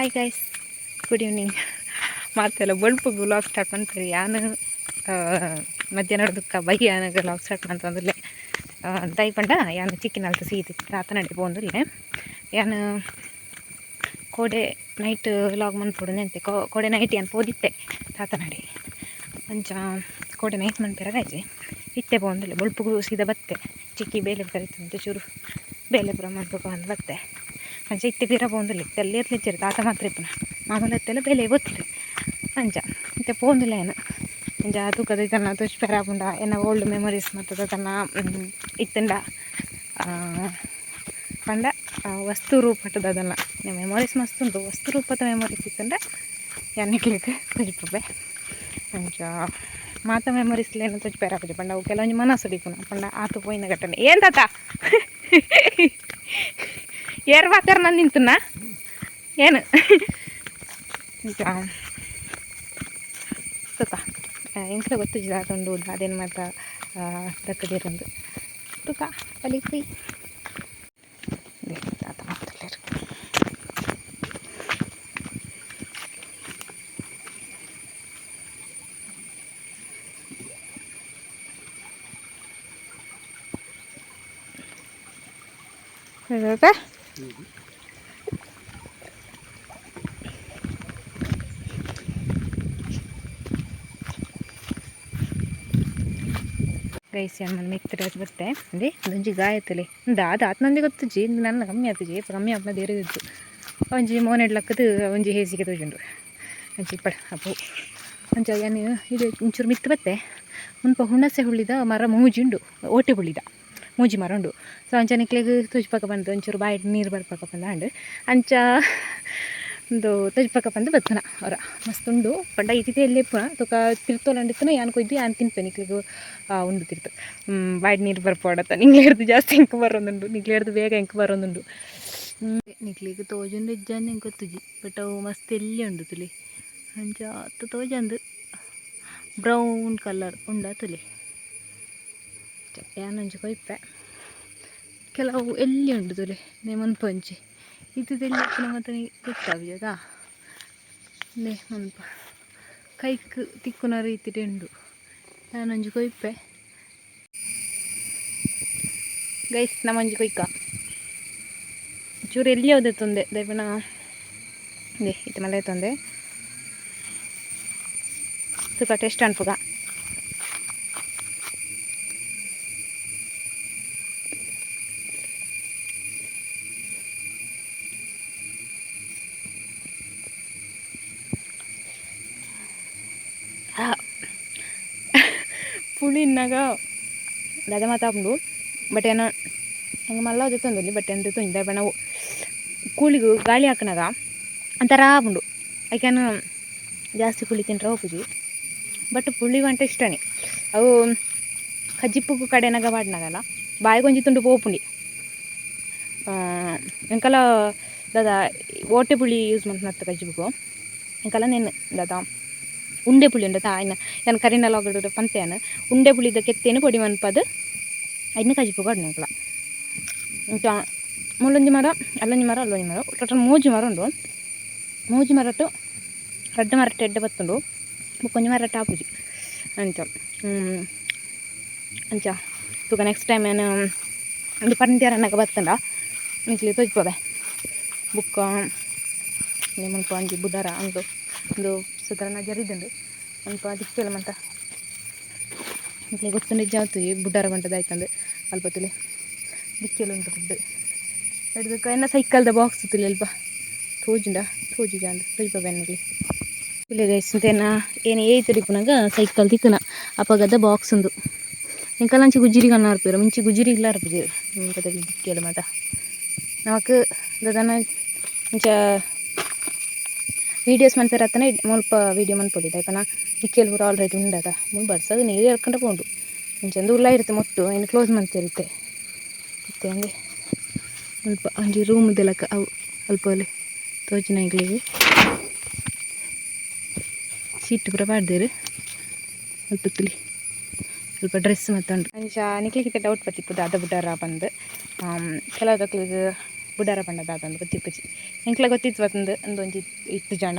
Hi guys, good evening. ಮಾತೆಲ್ಲ bulb vlog start ಮಾಡ್ತೀರಿ. ಯಾನು ಮಧ್ಯಾಹ್ನ ಬೈಕ್ ಯಾನಾಗ ವ್ಲಾಗ್ ಸ್ಟಾರ್ಟ್ ಮಾಡ್ತಂದ್ರೆ ದಯಪಂಡ ಯಾನು ಚಿಕ್ಕಿನಲ್ತ ಸೀತಿ ರಾತ ನಡಿ ಬಂದಿಲ್ಲೇ ಯಾನು ಕೋಡೆ ನೈಟ್ ವ್ಲಾಗ್ ಮಾಡ್ಕೊಡು ನೆಂತೆ ಕೋಡೆ ನೈಟ್ ಏನು ಓದಿತ್ತೆ ತಾತ ನಡಿ ಅಂಚ ಕೋಡೆ ನೈಟ್ ಮಾಡ್ತೀರ ಗಾಯ್ಜಿ ಇತ್ತೆ ಬಂದಿಲ್ಲ ಬಲ್ಪು ಸೀದಾ ಬತ್ತೆ ಚಿಕ್ಕಿ ಬೇಲೆ ಕರಿತಂತೆ ಚೂರು ಬೇಲೆ ಪುರ ಮಾಡ್ಬೇಕು ಅಂತ ಬತ್ತೆ ಅಂಚ ಇತ್ತೆ ತೀರ ಬಂದಿಲ್ಲ ಇತ್ತೆಲ್ಲ ಎತ್ಲಿಚ್ಚಿರು ತಾತ ಮಾತ್ರ ಇಪ್ಪನ ಮಾಮೂಲು ಎತ್ತೆಲ್ಲ ಬೇಲೆ ಗೊತ್ತಿರಿ ಅಂಚ ಇತ್ತೆ ಪೋಂದಿಲ್ಲ ಏನು ಅಂಚ ತೂಕದ ತನ್ನ ತುಷ್ಪೆರ ಆಪುಂಡ ಏನ ಓಲ್ಡ್ ಮೆಮೊರೀಸ್ ಮತ್ತು ತನ್ನ ಇತ್ತಂಡ ಪಂಡ ವಸ್ತು ರೂಪಟ್ಟದ ಅದನ್ನು ಮೆಮೊರೀಸ್ ಮಸ್ತ್ ಉಂಟು ವಸ್ತು ರೂಪದ ಮೆಮೊರೀಸ್ ಇತ್ತಂಡ ಎನ್ನಿಕ್ಲಿಕ್ಕೆ ತುಜ್ಪೆ ಅಂಚ ಮಾತ ಮೆಮೊರೀಸ್ಲೇನು ತುಜ್ಪೆರ ಆಪುಜಿ ಪಂಡ ಅವು ಕೆಲವೊಂದು ಮನಸ್ಸು ಹಿಡಿಪುನ ಪಂಡ ಆತು ಪೋಯಿನ ಘಟನೆ ಏನು ತಾತ ಏರ್ ಬಾಕರ್ ನಾನು ನಿಂತುನಾ ಏನು ತುಕ ಇಂట్లో ಗೊತ್ತು ಜಾತುಂಡು ಅದೇನು ಮಾತಾ ದಕ್ಕದಿರಂದು ತುಕ ಅಲ್ಲಿ ಕುಯ್ ತಾತ ಮಾತಲ್ಲೇರು ಗೈಸ್ మన ಮಿಕ್ತರೆ ಬರುತ್ತೆ ಅಂದೆ ಒಂಜಿ ಗಾಯತಲೆ ಅದು ಆತ ನಂಗೆ ಗೊತ್ತುಜಿ ನನ್ನ ಕಮ್ಮಿ ಆತುಜಿ ಕಮ್ಮಿ ಆಪನ ದೇರದಿತ್ತು ಒಂಜಿ ಮೋನೆಡ್ಲಕ್ಕದು ಒಂಜಿ ಹೇಸಿಗೆ ತೋಜುಂಡು ಅಂಚಿ ಇಪ್ಪಡ ಅಪ್ಪು ಅಂಚ ಏನು ಇದು ಒಂಚೂರು ಮಿತ್ತು ಬತ್ತೆ ಮುನ್ಪ ಹುಣಸೆ ಹುಳ್ಳಿದ ಮರ ಮೂಜಿ ಉಂಡು ಓಟೆ ಹುಳ್ಳಿದ ಮೂಜಿ ಮರ ಉಂಡು ಸೊ ಅಂಚ ನಿಕ್ಲೆಗ್ ತುಜ್ಪಕ್ಕ ಬಂದು ಒಂಚೂರು ಬಾಯಿ ನೀರು ಬರ್ಪಕ್ಕ ಬಂದ ಅಂಚ ಒಂದು ತಜ್ಪಕ್ಕ ಬಂದು ಬತ್ತನ ಅವರ ಮಸ್ತ್ ಉಂಡು ಪಂಡ ಇತಿತೆ ಎಲ್ಲೇ ಪುನ ತುಕ ತಿರ್ತೋಲಂಡಿತ್ತನ ಯಾನ್ ಕೊಯ್ದು ಯಾನ್ ತಿನ್ಪೆ ನಿಕ್ಲಿಗೂ ಉಂಡು ತಿರ್ತು ಬಾಯಿ ನೀರು ಬರ್ಪೋಡತ್ತ ನಿಂಗ್ಲೆ ಹಿಡ್ದು ಜಾಸ್ತಿ ಎಂಕ ಬರೋದುಂಡು ನಿಕ್ಲೆ ಹಿಡ್ದು ಬೇಗ ಎಂಕ ಬರೋದುಂಡು ನಿಕ್ಲಿಗೆ ತೋಜುಂಡು ಇಜ್ಜಂದು ಹೆಂಗೆ ಗೊತ್ತುಜಿ ಬಟ್ ಅವು ಮಸ್ತ್ ಎಲ್ಲಿ ಉಂಡು ತುಲಿ ಅಂಚ ಅತ್ತು ತೋಜಂದು ಬ್ರೌನ್ ಕಲರ್ ಉಂಡ ತುಲಿ ಯಾನೊಂಜಿ ಕೊಯ್ಪೆ ಕೆಲವು ಎಲ್ಲಿ ಉಂಡು ತುಲಿ ನೇಮನ್ಪು ಅಂಚಿ ಇದ್ದೆಲ್ಲಿ ಮತ್ತೆ ಗೊತ್ತಾಗ್ಯದಾ ನೇ ಮನ್ಪ ಕೈಕ್ ತಿಕ್ಕುನ ರೀತಿ ಉಂಡು ನಾನೊಂಜಿ ಕೊಯ್ಪೆ ಗೈಸ್ ನಮ್ಮಂಜಿ ಕೊಯ್ಕ ಚೂರು ಎಲ್ಲಿ ಹೋದೆ ತೊಂದೆ ದಯಪನ ದೇ ಇತ್ತು ಮಲೆ ತೊಂದೆ ತುಕ ಟೇಸ್ಟ್ ಅನ್ಪುಗ పులి ఇన్నాక అదే మాతాపుండు బట్ ಏನೋ ಹೆಂಗೆ ಮಲ್ಲ ಓದಿತ್ತಂದಲ್ಲಿ ಬಟ್ ಏನು ತಿಂದ ನಾವು ಕೂಳಿಗೂ ಗಾಳಿ ಹಾಕಿನಾಗ ಒಂಥರ ಉಂಡು ಯಾಕೆನು ಜಾಸ್ತಿ ಪುಳಿ ತಿಂದ್ರೆ ಹೋಗುಜಿ ಬಟ್ ಪುಳಿ ಗಂಟೆ ಇಷ್ಟನೇ ಅವು ಕಜ್ಜಿಪ್ಪು ಕಡೆನಾಗ ಮಾಡಿನಾಗಲ್ಲ ಬಾಯಿಗೊಂಜಿ ತುಂಡು ಪೋಪುಂಡಿ ಎಂಕಲ ದಾದ ಓಟೆ ಪುಳಿ ಯೂಸ್ ಮಾಡ್ತ ಕಜ್ಜಿಪ್ಪು ಎಂಕಲ ನೆನ್ನೆ ದಾದ ಉಂಡೆ ಪುಳಿ ಉಂಡ ಇನ್ನು ಏನು ಕರಿನೆಲ್ಲ ಒಗಡು ಪಂತೆಯನ್ನು ಉಂಡೆ ಪುಳಿದ ಕೆತ್ತೇನು ಪೊಡಿ ಮನ್ಪದು ಅದನ್ನ ಕಜ್ಜಿಪ್ಪು ಕಡ್ನೆಂಕಲ ಇಂಕ ಮುಳ್ಳೊಂಜಿ ಮರ ಅಲ್ಲೊಂಜಿ ಮರ ಟೋಟಲ್ ಮೂಜಿ ಮರ ಉಂಡು ಮೂಜಿ ಮರಟ್ಟು ರಡ್ಡು ಮರಟ್ಟು ಎಡ್ಡೆ ಬತ್ತುಂಡು ಬುಕ್ಕೊಂಜಿ ಮರಟ್ಟು ಆಪುಜಿ ಅಂಚ ಅಂಚ ತೂಕ ನೆಕ್ಸ್ಟ್ ಟೈಮ್ ಏನು ಒಂದು ಪಂದ್ಯಾರನ್ನಾಗ ಬತ್ತಂಡ ನಿಕ್ಲಿ ತೊಜ್ಪೋದೆ ಬುಕ್ಕ ನಿಮ್ಮನ್ಪ ಒಂಜಿ ಬುಧರ ಒಂದು ಸುಧಾರಣ ಜರಿದುಂಡು ಅಲ್ಪ ದಿಕ್ಕಿಲ್ಲ ಮಂತ ಇಟ್ಲೆ ಗೊತ್ತುಂಡು ಜಾತು ಬುಡ್ಡಾರ ಬಂಟದ ಆಯ್ತಂದು ಅಲ್ಪ ತುಲಿ ದಿಕ್ಕಿಲ್ಲ ಉಂಟು ಫುಡ್ ಹಿಡ್ದಕ್ಕ ಎನ್ನ ಸೈಕಲ್ದ ಬಾಕ್ಸ್ ತುಲಿ ಅಲ್ಪ ತೋಜುಜ ಅಂದು ತುಳಿಪ ಬೆನ್ನಿಗೆ ತುಲಿ ಗೈಸಂತೇನ ಏನು ತುಡಿಪುನಾಗ ಸೈಕಲ್ ತಿಕ್ಕನ ಅಪ್ಪಗದ ಬಾಕ್ಸ್ ಉಂದು ಇಂಕಲ್ಲ ಅಂಚಿ ಗುಜ್ಜಿರಿ ಕನ್ನ ಅರ್ಪಿರು ಮುಂಚಿ ಗುಜ್ಜಿರಿ ಇಲ್ಲ ಅರ್ಪಿರು ನಿಮ್ಗೆ ದಿಕ್ಕಿಲ್ಲ ಮಾತ ನಮಕ್ ದದನ ಇಂಚ ವೀಡಿಯೋಸ್ ಮಾಡ್ತಾರೆ ಅತ್ತನೇ ಮುಲ್ಪ ವೀಡಿಯೋ ಮನ್ಪೊಡಿದ ಯಾಕನ ದಿಕ್ಕಿಯಲ್ಲಿ ಪೂರ ಆಲ್ರೆಡಿ ಉಂಡದ ಮುನ್ ಬರ್ಸೋದು ನೀರು ಎಳ್ಕೊಂಡೆ ಪೋಂಡು ಮುಂಚೆಂದು ಉಲ್ಲ ಇರುತ್ತೆ ಮೊಟ್ಟು ಇನ್ನು ಕ್ಲೋಸ್ ಮಾಡ್ತಿರುತ್ತೆ ಮತ್ತೆ ಅಂದರೆ ಸ್ವಲ್ಪ ಒಂಜಿ ರೂಮ್ದೆಲ್ಲ ಅವು ಅಲ್ಪ ಅಲ್ಲಿ ತೋಚಿನ ಇಗ್ಲಿಗೆ ಸೀಟ್ ಪೂರ ಪಾಡ್ದೇರು ಅಲ್ಪ ತುಲಿ ಸ್ವಲ್ಪ ಡ್ರೆಸ್ ಮತ್ತೊಂಡು ಅಂಚ ನಿಕ್ಲಿಕ್ಕೆ ಡೌಟ್ ಬರ್ತಿಪ್ಪುದು ಅದ ಬಿಟ್ಟಾರ ಬಂದು ಕೆಲವು ಬುಡಾರ ಪಂಡದ ಆತಂದು ಗೊತ್ತಿಪ್ಪುಜಿ ಎಂಕ್ಲ ಗೊತ್ತಿತ್ತು ಒಂದು ಒಂಜಿ ಇತ್ತು ಜನ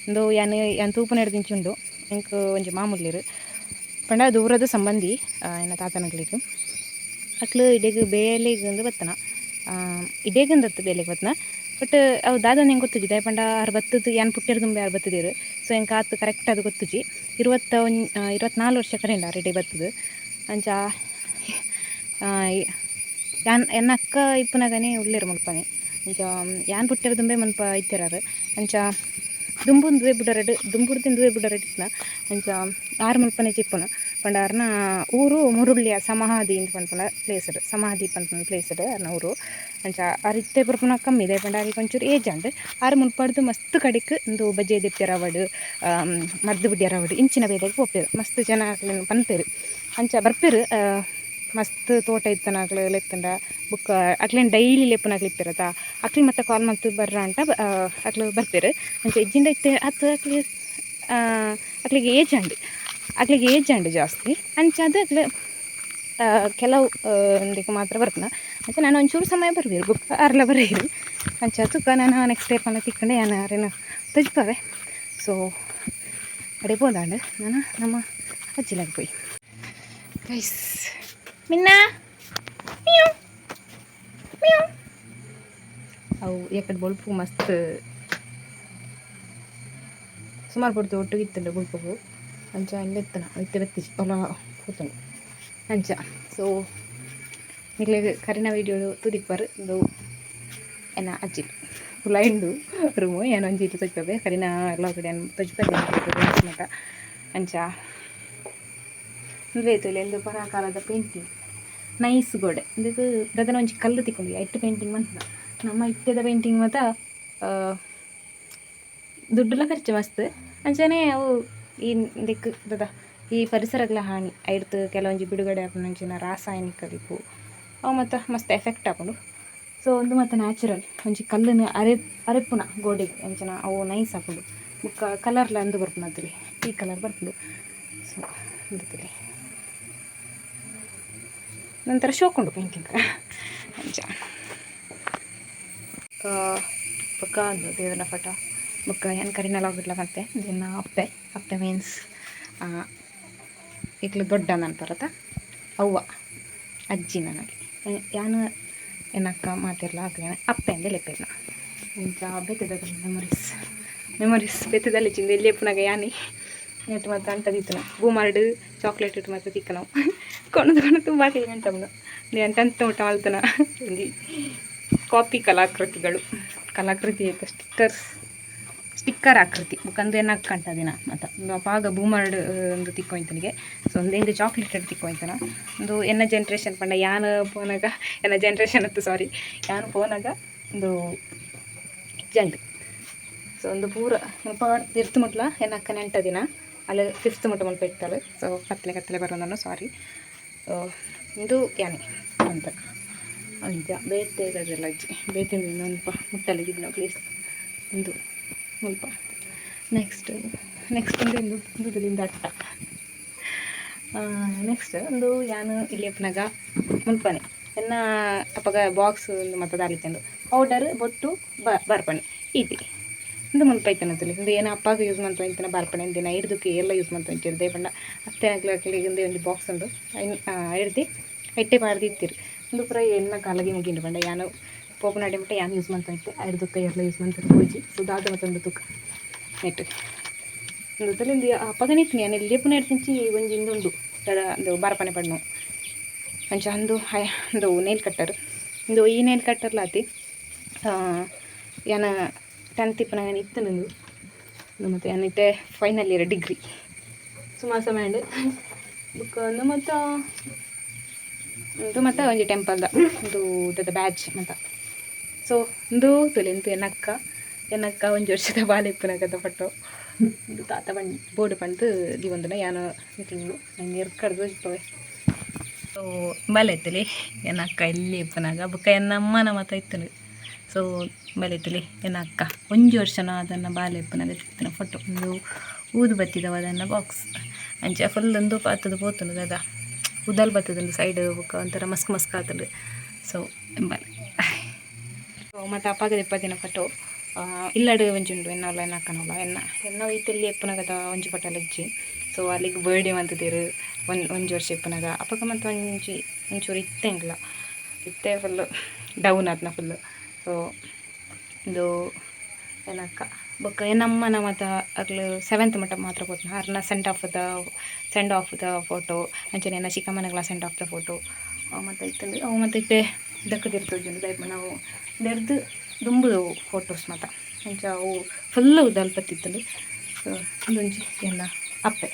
ಒಂದು ಯಾನ್ ತೂಪು ನಡೆದಿಂಚುಂಡು ಎಂಕ್ ಒಂಜಿ ಮಾಮೂಲಿರು ಪಂಡ ದೂರದ ಸಂಬಂಧಿ ಎನ್ನ ತಾತನಗಳಿಗೆ ಅಕ್ಲು ಇಡೇಗ್ ಬೇಲೆಗ್ ಒಂದು ಬತ್ತನ ಇಡೇಗಂದತ್ತು ಬೇಲೆಗೆ ಬತ್ತನ ಬಟ್ ಅವು ದಾದ ಹೆಂಗೆ ಗೊತ್ತುಜಿ ದಯ ಪಂಡ ಆರು ಬತ್ತದು ಯಾನ್ ಪುಟ್ಟಿರ ತುಂಬೆ ಆರು ಬತ್ತದಿರು ಸೊ ಎಂಕ್ ಆತು ಕರೆಕ್ಟ್ ಅದು ಗೊತ್ತುಜಿ 24 ವರ್ಷ ಕರೆಂಡ ರೆಡಿ ಬತ್ತದು ಅಂಚ ಎನ್ನ ಅಕ್ಕ ಇಪ್ಪನಾಗನೇ ಉಳ್ಳೇರು ಮುಲ್ಪನೆ ಅಂಚ ಯಾನ್ ಪುಟ್ಟಿರ ದುಂಬೆ ಮನ್ಪ ಇತ್ತಿರಾರು ಅಂಚ ದುಂಬುಂದುವೆ ಬುಡರಡು ಇತ್ನ ಅಂಚ ಆರು ಮುಲ್ಪನೆ ಚಿಪ್ಪುನ ಪಂಡ ಊರು ಮುರುಳ್ಳಿಯ ಸಮಾಧಿ ಅಂತ ಪನ್ಪನ ಪ್ಲೇಸಡ್ ಸಮಾಧಿ ಪನ್ಪನ ಪ್ಲೇಸಡ್ ಅರ್ನ ಊರು ಅಂಚ ಅರಿತ್ತೆ ಬರ್ಪುನ ಕಮ್ಮಿ ಇದೆ ಪಂಡ ಅರಿಗೆ ಒಂಚೂರು ಏಜ್ ಅಂಡ್ ಆರು ಮುಲ್ಪಡ್ದು ಮಸ್ತ್ ಕಡಿಕ್ ಒಂದು ಬಜ್ಜೆ ದೆಪ್ಪಿರವಡು ಮದ್ದು ಬಿಡ್ಡಿರವಡು ಇಂಚಿನ ಬೇಲೆಗೆ ಹೋಗ್ತೇವೆ ಮಸ್ತ್ ಜನ ಪನ್ಪೇರು ಅಂಚ ಬರ್ಪೇರು ಮಸ್ತ್ ತೋಟ ಇತ್ತನಾಗ್ಲು ಲೆತ್ತಂಡ ಬುಕ್ಕ ಅಕ್ಲೇನು ಡೈಲಿ ಲೆಪ್ಪನಾಗ್ಲಿ ಇಪ್ಪಿರತ್ತ ಅಕ್ಲಿ ಮತ್ತೆ ಕಾಲ್ ಮತ್ತು ಬರ್ರ ಅಂತ ಅಕ್ಲು ಬರ್ಪೇರು ಅಂಚ ಇಜ್ಜಿಂದ ಇತ್ತೆ ಅದು ಅಕ್ಲಿಗೆ ಏಜ್ ಅಂಡ್ ಜಾಸ್ತಿ ಅಂಚ ಅದು ಅಕ್ಲು ಕೆಲವು ಒಂದಿಗೆ ಮಾತ್ರ ಬರ್ಪನ ಅಂಚ ನಾನು ಒಂಚೂರು ಸಮಯ ಬರ್ಬೇರು ಬುಕ್ಕ ಅರ್ಲ ಬರೀರು ಅಂಚ ತುಕ್ಕ ನಾನು ನೆಕ್ಸ್ಟ್ ಟೈಪ್ ಅನ್ನ ತಿಕ್ಕೊಂಡು ನಾನು ಅರೇನು ತೆಜ್ಪಾವೆ ಸೊ ಅಡೆ ಬೋದಾಂಡು ನಾನು ನಮ್ಮ ಅಜ್ಜಿಲಾಗಿ ಪೋಯಿ ಗೈಸ್ ಮಿನ್ನ ಅವು ಯಾಕಡೆ ಬೊಳ್ಪು ಮಸ್ತ್ ಸುಮಾರು ಪಡ್ತು ಒಟ್ಟಿಗೆ ಇತ್ತಂಡು ಬೊಳ್ಪು ಅಂಚ ಇಲ್ಲೆತ್ತನ ಇತ್ತೆ ಬತ್ತಿಜಿ ಹೊಲ ಕೂತಂಡು ಅಂಚ ಸೊ ನಿಗ್ಲೆಗ್ ಕರಿನ ವೀಡಿಯೋ ತುದಿಪ್ಪರು ಇದು ಎನ್ನ ಅಜ್ಜಿ ಪುಲ ಇಂಡು ರೂಮು ಏನು ಒಂಜಿ ಇಟ್ಟು ತೊಜ್ಪೆ ಕರಿನ ಎಲ್ಲ ಕಡೆ ತೊಜ್ಪೆ ಮಟ ಅಂಚ ಬೇತು ಎಂದು ಪರಾಕಾಲದ ಪೇಂಟಿಂಗ್ ನೈಸ್ ಗೋಡೆ ಇದಕ್ಕೆ ದದನ ಒಂಜಿ ಕಲ್ಲು ತಿಕ್ಕೊಂಡು ಇಟ್ಟು ಪೇಂಟಿಂಗ್ ಮಾಡ್ತದ ನಮ್ಮ ಇಟ್ಟದ ಪೇಂಟಿಂಗ್ ಮತ್ತು ದುಡ್ಡುಲ ಖರ್ಚು ಮಸ್ತ್ ಅಂಚನೆ ಅವು ಈ ದಿಕ್ಕು ದದ ಈ ಪರಿಸರಗಳ ಹಾನಿ ಐಡ್ತು ಕೆಲವೊಂಜಿ ಬಿಡುಗಡೆ ಆಪುನಂಚಿನ ರಾಸಾಯನಿಕಲಿಪ್ಪು ಅವು ಮತ್ತು ಮಸ್ತ್ ಎಫೆಕ್ಟ್ ಆಪುಂಡು ಸೊ ಒಂದು ಮತ್ತು ನ್ಯಾಚುರಲ್ ಒಂಜಿ ಕಲ್ಲನ್ನು ಅರೆಪ್ಪುನ ಗೋಡೆಗೆ ಅಂಚನ ಅವು ನೈಸ್ ಆಪುಂಡು ಬುಕ್ಕ ಕಲರ್ಲ ಅಂದು ಬರ್ಪುನದ್ರಿ ಈ ಕಲರ್ ಬರ್ಪುಂಡು ಸೊ ಇದಕ್ಕೆ ನಂತರ ಶೋಕೊಂಡು ಪೇಂಟಿಂಗ್ ಅಂಚ ಬೊಕ್ಕ ಅದು ದೇವರ ಫೋಟೋ ಬೊಕ್ಕ ಏನು ಕರಿನೆಲ್ಲ ಹೋಗಿಡ್ಲ ಮತ್ತೆ ದಿನ ಅಪ್ಪೆ ಮೀನ್ಸ್ ಈಗಲೂ ದೊಡ್ಡ ನೆನಪರತ್ತ ಅವ್ವ ಅಜ್ಜಿ ನನಗೆ ಯಾನು ಏನಕ್ಕ ಮಾತಿರಲ್ಲ ಆಗ್ಲೇ ಅಪ್ಪೆ ಅಂದೆ ಲೆಪ್ಪೆಲ್ಲ ಇಂಚ ಬೆತ್ತದ ಮೆಮೊರೀಸ್ ಬೆತ್ತದಲ್ಲಿ ಚಿಂದ ಇಲ್ಲಿ ಎಪ್ಪನಾಗ ಯಾನಿ ನೆಟ್ಟು ಮತ್ತು ಅಂಟದಿತ್ತು ಬೂಮಾರ್ಡು ಚಾಕ್ಲೇಟ್ ಇಟ್ಟು ಮತ್ತು ತಿಕ್ಕ ನಾವು ಕೊಣದು ತುಂಬ ಹಾಕಿದ ಗಂಟಮ್ಮನ ನೀನು ಟೆಂತ್ ಊಟ ಮಾಡ್ತಾನ ಇಲ್ಲಿ ಕಾಪಿ ಕಲಾಕೃತಿ ಆಯ್ತು ಸ್ಟಿಕ್ಕರ್ ಆಕೃತಿ ಬುಕ್ಕಂದು ಏನು ಹಾಕಂಟ ದಿನ ಮತ್ತು ಪಾಗ ಬೂಮಾರ್ಡ್ ಒಂದು ತಿಕ್ಕೊಯ್ತನಿಗೆ ಸೊ ಒಂದು ಹೆಂಗೆ ಚಾಕ್ಲೇಟ್ ಇಟ್ಟು ತಿಕ್ಕೊಯ್ತಾನ ಒಂದು ಎನ್ನ ಜನ್ರೇಷನ್ ಪಂಡ ಯಾನು ಫೋನಾಗ ಎನ್ನ ಜನ್ರೇಷನ್ ಅತ್ತು ಸಾರಿ ಯಾನು ಫೋನಾಗ ಒಂದು ಜಂಡು ಸೊ ಒಂದು ಪೂರ ಇರ್ತು ಮುಟ್ಲ ಏನಕ್ಕ ನೆಂಟ ದಿನ ಅಲ್ಲಿ 5th ಮುಟ್ಟ ಮುಲ್ಪ ಇರ್ತಾಳೆ ಸೊ ಕತ್ತಲೆ ಬರೋದನ್ನು ಸಾರಿ ಇದು ಯಾನೆ ಅಂತ ನಿಜ ಬೇತೆಲ್ಲ ಅಜ್ಜಿ ಬೇತಿಂದ ಇನ್ನೊಂದು ಮುಟ್ಟಲ್ಲಿದ್ದು ನಾವು ಪ್ಲೇಸ್ ಒಂದು ಮುಲ್ಪ ನೆಕ್ಸ್ಟ್ ಒಂದು ಎಂದು ದುಡ್ಡಿಂದ ಅಟ್ಟ ನೆಕ್ಸ್ಟ್ ಒಂದು ಯಾನು ಇಲ್ಲಿ ಅಪ್ಪನಾಗ ಮುಲ್ಪನೆ ಎನ್ನ ಅಪ್ಪಗ ಬಾಕ್ಸ್ ಒಂದು ಮತ್ತು ದಾಲಿತಂಡು ಪೌಡರ್ ಬೊಟ್ಟು ಬರ್ಪಣೆ ಈತಿ ಒಂದು ಮುಲ್ಪ ಐತನದಲ್ಲಿ ಒಂದು ಏನು ಅಪ್ಪಾಗ ಯೂಸ್ ಮಾಡ್ತಾ ಇಂತನ ಬಾರ್ಪಣೆ ದಿನ ಹಿಡ್ದಕ್ಕೆ ಎಲ್ಲ ಯೂಸ್ ಮಾಡ್ತಾ ಇಂತಿರ್ದೆ ಬಣ್ಣ ಅತ್ತೆ ಆಗ್ಲಿಗೆ ಒಂದು ಬಾಕ್ಸ್ ಒಂದು ಹಿಡ್ದು ಎಟ್ಟೆ ಬಾರ್ದು ಇತ್ತಿರು ಒಂದು ಪುರ ಎನ್ನ ಕಾಲಗೆ ಮುಗಿಂಡು ಬಂಡ ಯಾನು ಪೋಪನಾಡಿ ಮಟ್ಟ ಯಾನು ಯೂಸ್ ಮಾಡ್ತಾ ಇತ್ತೆ ಹಿಡ್ದಕ್ಕೆ ಎಲ್ಲ ಯೂಸ್ ಮಾಡ್ತಾರೆ ಪೂಜಿ ಸೊ ದಾದ ಮತ್ತೊಂದು ತುಕ್ಕ ನೆಟ್ಟು ಒಂದು ತಲೆಂದು ಅಪ್ಪಗನಿತ್ತು ನಾನು ಇಲ್ಲಿ ಪುನಃ ಇಡ್ತಿಂಚಿ ಒಂಜಿ ಇಂದೊಂದು ಒಂದು ಬಾರ್ಪಣೆ ಪಣ್ಣು ಅಂಚ ಒಂದು ನೇಲ್ ಕಟ್ಟರ್ ಒಂದು ಈ ನೇಲ್ ಕಟ್ಟರ್ಲಾತಿ ಯಾನ 10th ಇಪ್ಪನಾಗ ಇತ್ತು ನಂದು ಮತ್ತು ಏನಿತ್ತೆ ಫೈನಲ್ ಇಯರ್ ಡಿಗ್ರಿ ಸುಮಾರು ಸಮಯ ಬುಕ್ ಒಂದು ಮತ್ತು ಒಂಜಿ ಟೆಂಪಲ್ದ ಒಂದು ದೊಡ್ಡ ಬ್ಯಾಚ್ ಮತ್ತು ಸೊ ಒಂದು ತುಲೆಂತು ಎನ್ನಕ್ಕ ಒಂಜಿ ವರ್ಷದ ಬಾಲ ಇಪ್ಪನಾಗದ ಫೋಟೋ ಒಂದು ತಾತ ಬೋರ್ಡು ಪಂಡು ದಿವಂದನ ಯಾನು ತಿಂಗಳು ನಂಗೆ ಕಡ್ದು ಇರ್ತವೆ ಸೊ ಬಾಲ ಇತ್ತಲಿ ಎನ್ನಕ್ಕ ಇಲ್ಲಿ ಇಪ್ಪನಾಗ ಬುಕ್ಕ ಎನ್ನಮ್ಮನ ಮತ್ತು ಇತ್ತನು ಸೊ ಬಲಿತಲಿ ಏನಕ್ಕ ಒಂಜಿ ವರ್ಷನ ಅದನ್ನು ಬಾಲೆ ಇಪ್ಪನಾಗ ತಿಕ್ತಿನ ಫೋಟೋ ಒಂದು ಊದು ಬತ್ತಿದವ ಅದನ್ನು ಬಾಕ್ಸ್ ಅಂಚೆ ಫುಲ್ ಒಂದು ಪಾತದ ಪೋತುಂಡು ಅದ ಉದಲ್ ಬತ್ತದೊಂದು ಸೈಡ್ ಬುಕ್ಕ ಒಂಥರ ಮಸ್ಕ್ ಆತುಂಡು ಸೊ ಬಾಲೆ ಮತ್ತು ಅಪ್ಪಗದ ಇಪ್ಪತ್ತಿನ ಫೋಟೋ ಇಲ್ಲಡು ಒಂಜಿ ಉಂಡು ಎನ್ನೋಲ್ಲ ಎನ್ನ ಅಕ್ಕನಲ್ಲ ಎನ್ನೋ ಈತೆಲ್ಲಿ ಎಪ್ಪುನಗದ ಒಂಜಿ ಫೋಟೋ ಇಜ್ಜಿ. ಸೊ ಅಲ್ಲಿಗೆ ಬರ್ಡೇ ಮಂತದೇರು ಒಂಜಿ ವರ್ಷ ಇಪ್ಪುನಗ ಅಪ್ಪಗ ಮತ್ತು ಒಂಚೂರು ಇತ್ತೆ ಫುಲ್ಲು ಡೌನ್ ಆತ್ನ ಫುಲ್ಲು. ಸೊ ಇದು ಏನಕ್ಕ ಬೊಕ್ಕ ಏನಮ್ಮನ ಮತ್ತು ಅಗ್ಲು 7th ಮಟ್ಟ ಮಾತ್ರ ಕೊಟ್ಟನ ಅರ್ನ ಸೆಂಡ್ ಆಫ್ ದ ಫೋಟೋ ಅಂಚನೆ ಎನ್ನ ಚಿಕ್ಕಮ್ಮನಗಳ ಸೆಂಡ್ ಆಫ್ ದ ಫೋಟೋ ಮತ್ತು ಇತ್ತಂದು ಅವು ಮತ್ತು ಇತ್ತೆ ದಕ್ಕದಿರ್ತೋಜುಂಡು ದಯಪ ನಾವು ದೆರ್ದು ದುಂಬುದು ಫೋಟೋಸ್ ಮಾತ ಅಂಚ ಅವು ಫುಲ್ಲು ದಲ್ಪತ್ತಿತ್ತಂದು. ಸೊ ಇದೊಂಜಿ ಎಲ್ಲ ಅಪ್ಪೆ.